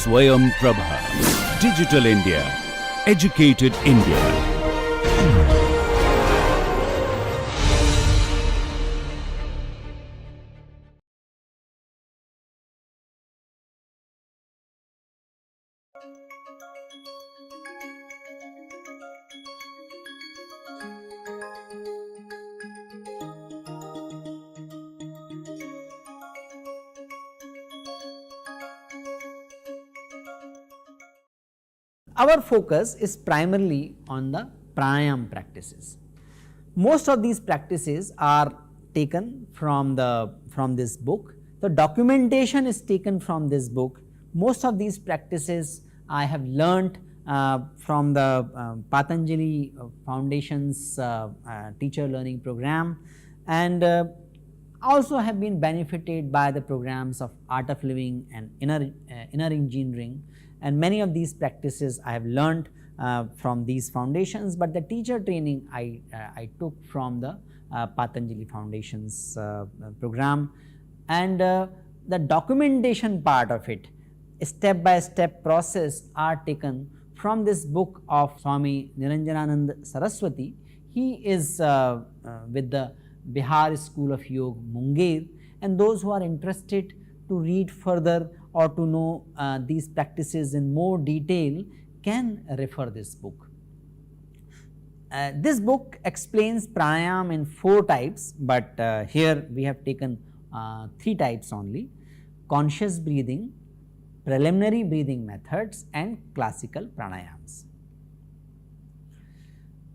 Swayam Prabha. Digital India. Educated India. Our focus is primarily on the pranayama practices. Most of these practices are taken from this book. The documentation is taken from this book. Most of these practices I have learnt from the Patanjali Foundation's teacher learning program, and also have been benefited by the programs of Art of Living and Inner Engineering, and many of these practices I have learnt from these foundations, but the teacher training I took from the Patanjali Foundation's program, and the documentation part of it, step by step process, are taken from this book of Swami Niranjananand Saraswati. He is with the Bihar School of Yoga, Munger, and those who are interested to read further or to know these practices in more detail can refer this book. This book explains pranayama in 4 types, but here we have taken 3 types only: conscious breathing, preliminary breathing methods, and classical pranayams.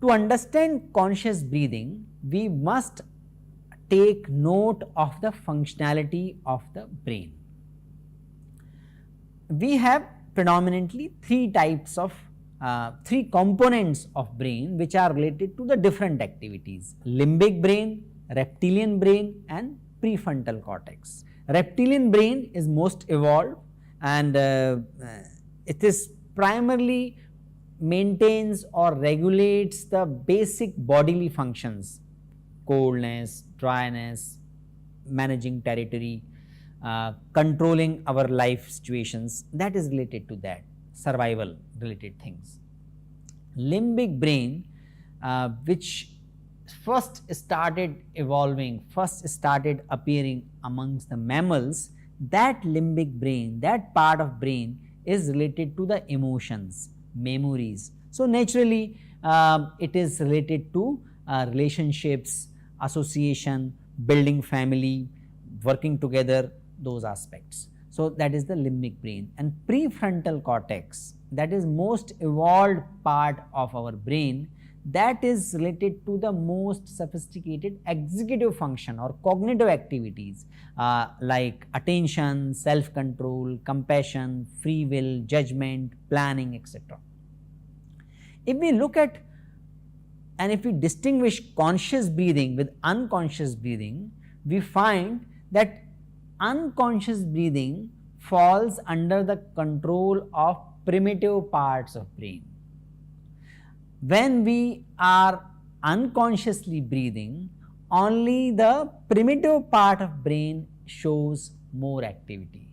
To understand conscious breathing, we must take note of the functionality of the brain. We have predominantly 3 types of 3 components of brain which are related to the different activities: limbic brain, reptilian brain, and prefrontal cortex. Reptilian brain is most evolved, and it is primarily maintains or regulates the basic bodily functions: coldness, dryness, managing territory, controlling our life situations. That is related to that, survival related things. Limbic brain, which first started evolving, first started appearing amongst the mammals, that limbic brain, that part of brain is related to the emotions, memories. So naturally it is related to relationships, association, building family, working together, those aspects. So that is the limbic brain. And prefrontal cortex, that is most evolved part of our brain, that is related to the most sophisticated executive function or cognitive activities like attention, self-control, compassion, free will, judgment, planning, etc. If we look at and if we distinguish conscious breathing with unconscious breathing, we find that unconscious breathing falls under the control of primitive parts of brain. When we are unconsciously breathing, only the primitive part of brain shows more activity.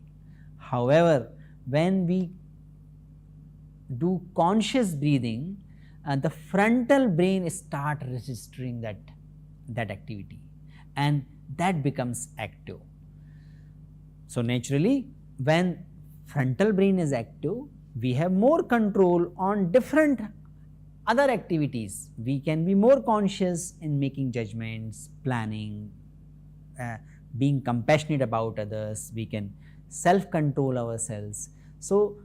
However, when we do conscious breathing, the frontal brain start registering that activity, and that becomes active. So naturally, when frontal brain is active, we have more control on different other activities. We can be more conscious in making judgments, planning, being compassionate about others. We can self-control ourselves. So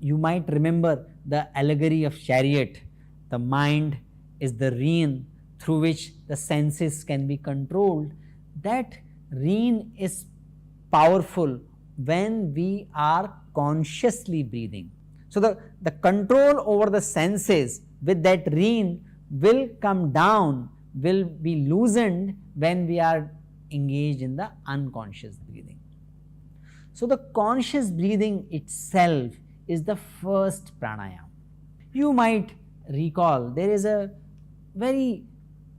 you might remember the allegory of chariot. The mind is the rein through which the senses can be controlled. That rein is powerful when we are consciously breathing. So the control over the senses with that rein will come down, will be loosened when we are engaged in the unconscious breathing. So the conscious breathing itself is the first pranayama. You might recall there is a very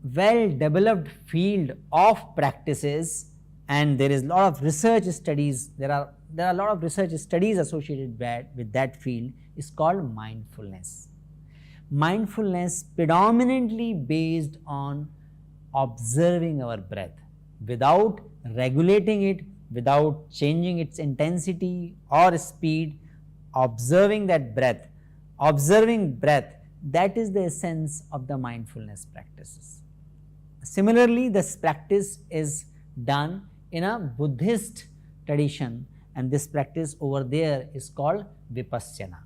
well developed field of practices and there is a lot of research studies, there are a lot of research studies associated with that field, is called mindfulness. Mindfulness predominantly based on observing our breath without regulating it, without changing its intensity or speed, observing that breath. Observing breath, that is the essence of the mindfulness practices. Similarly, this practice is done in a Buddhist tradition, and this practice over there is called Vipassana.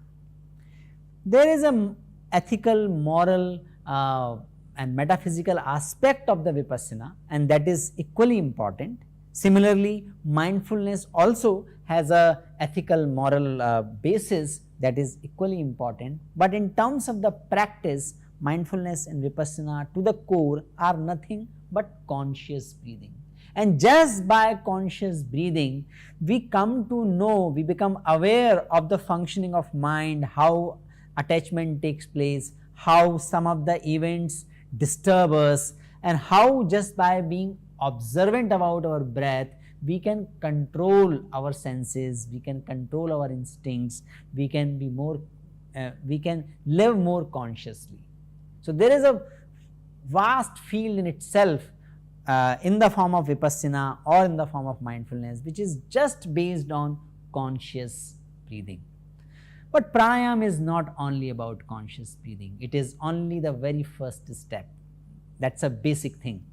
There is a ethical, moral and metaphysical aspect of the Vipassana, and that is equally important. Similarly, mindfulness also has a ethical, moral basis that is equally important, but in terms of the practice, mindfulness and Vipassana to the core are nothing but conscious breathing. And just by conscious breathing, we come to know, we become aware of the functioning of mind, how attachment takes place, how some of the events disturb us, and how just by being observant about our breath, we can control our senses, we can control our instincts, we can be more, we can live more consciously. So there is a vast field in itself in the form of Vipassana or in the form of mindfulness, which is just based on conscious breathing. But pranayama is not only about conscious breathing, it is only the very first step. That's a basic thing.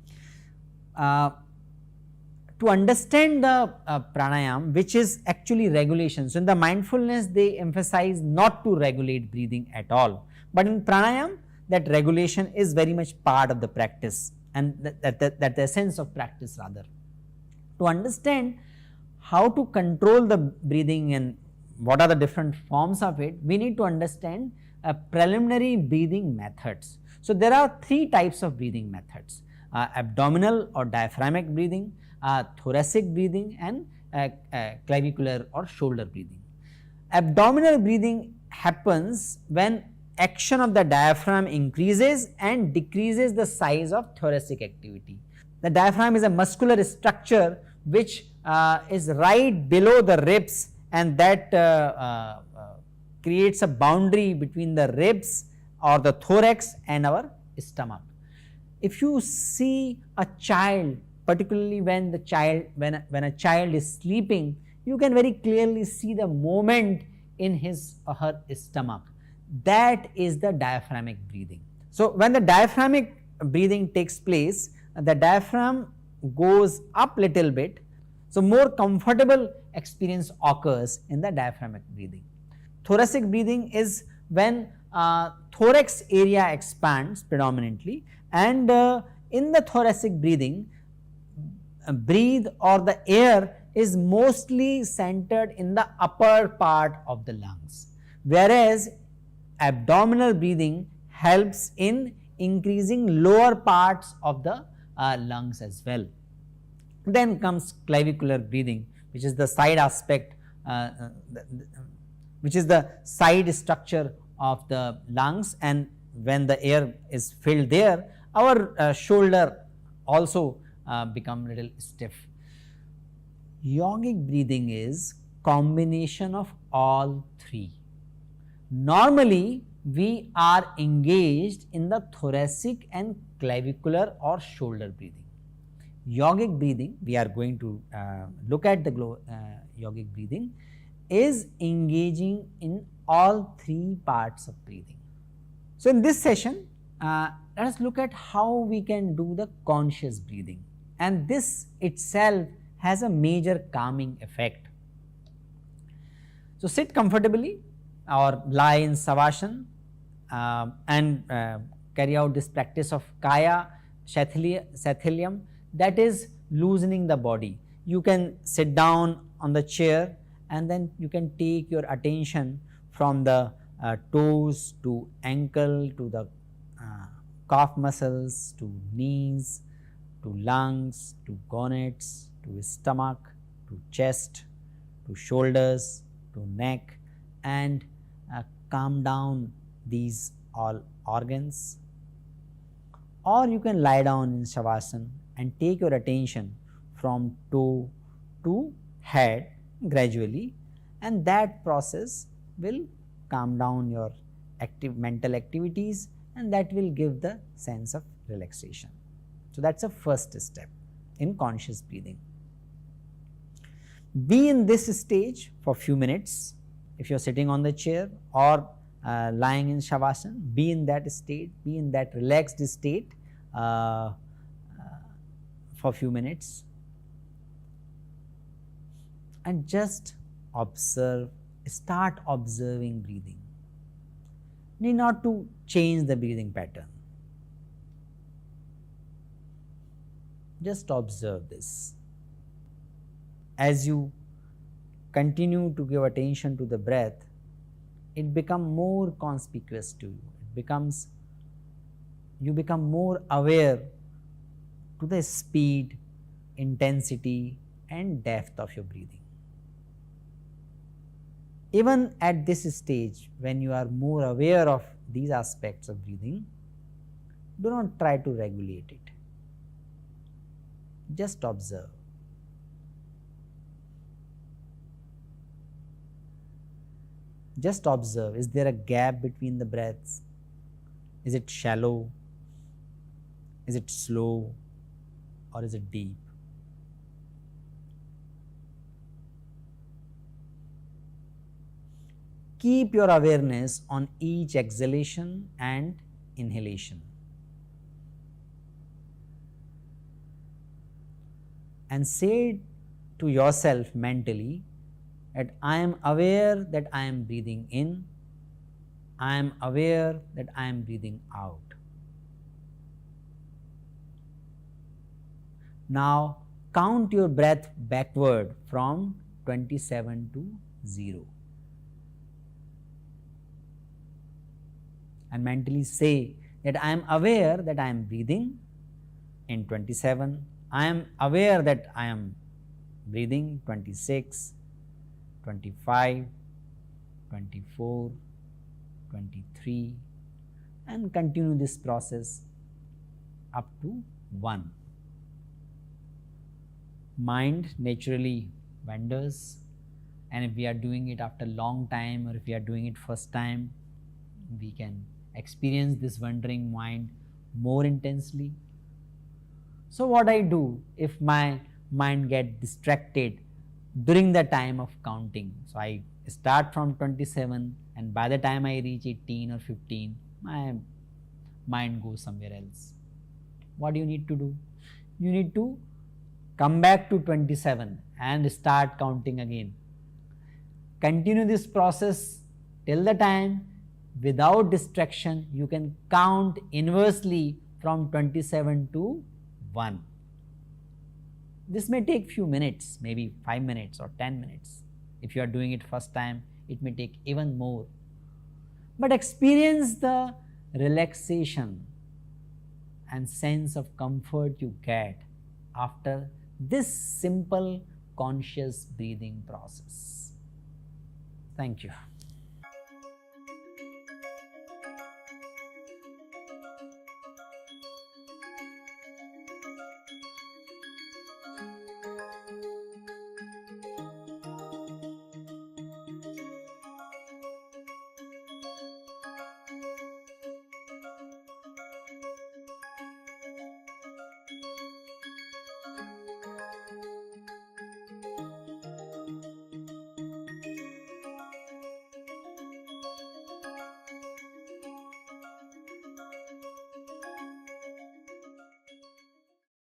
To understand the pranayama, which is actually regulation. So in the mindfulness, they emphasize not to regulate breathing at all. But in pranayama, that regulation is very much part of the practice, and that the essence of practice rather. To understand how to control the breathing and what are the different forms of it, we need to understand preliminary breathing methods. So there are three types of breathing methods: abdominal or diaphragmatic breathing, thoracic breathing, and clavicular or shoulder breathing. Abdominal breathing happens when action of the diaphragm increases and decreases the size of thoracic activity. The diaphragm is a muscular structure which is right below the ribs, and that creates a boundary between the ribs or the thorax and our stomach. If you see a child, particularly when a child is sleeping, you can very clearly see the movement in his or her stomach. That is the diaphragmatic breathing. So when the diaphragmatic breathing takes place, the diaphragm goes up little bit, so more comfortable experience occurs in the diaphragmatic breathing. Thoracic breathing is when thorax area expands predominantly, and in the thoracic breathing, breathe or the air is mostly centered in the upper part of the lungs, whereas abdominal breathing helps in increasing lower parts of the lungs as well. Then comes clavicular breathing, which is the side aspect, which is the side structure of the lungs, and when the air is filled there, our shoulder also become little stiff. Yogic breathing is combination of all three. Normally, we are engaged in the thoracic and clavicular or shoulder breathing. Yogic breathing, we are going to look at the yogic breathing, is engaging in all three parts of breathing. So in this session, let us look at how we can do the conscious breathing, and this itself has a major calming effect. So sit comfortably or lie in savasana and carry out this practice of kaya shathiliam, that is loosening the body. You can sit down on the chair, and then you can take your attention from the toes to ankle to the calf muscles to knees to lungs to gonets to stomach to chest to shoulders to neck, and calm down these all organs. Or you can lie down in shavasana and take your attention from toe to head gradually, and that process will calm down your mental activities, and that will give the sense of relaxation. So that's a first step in conscious breathing. Be in this stage for few minutes. If you're sitting on the chair or lying in Shavasana, be in that state, be in that relaxed state for few minutes, and just observe, start observing breathing. Need not to change the breathing pattern. Just observe this. As you continue to give attention to the breath, it becomes more conspicuous to you. You become more aware to the speed, intensity and depth of your breathing. Even at this stage, when you are more aware of these aspects of breathing, do not try to regulate it. Just observe. Just observe, is there a gap between the breaths? Is it shallow? Is it slow? Or is it deep? Keep your awareness on each exhalation and inhalation. And say to yourself mentally that I am aware that I am breathing in, I am aware that I am breathing out. Now count your breath backward from 27 to 0. And mentally say that I am aware that I am breathing in 27, I am aware that I am breathing 26, 25, 24, 23, and continue this process up to 1. Mind naturally wanders, and if we are doing it after long time or if we are doing it first time, we can experience this wandering mind more intensely. So what I do if my mind get distracted during the time of counting? So I start from 27 and by the time I reach 18 or 15, my mind goes somewhere else. What do you need to do? You need to come back to 27 and start counting again. Continue this process till the time without distraction you can count inversely from 27 to 1. This may take few minutes, maybe 5 minutes or 10 minutes. If you are doing it first time, it may take even more. But experience the relaxation and sense of comfort you get after this simple conscious breathing process. Thank you.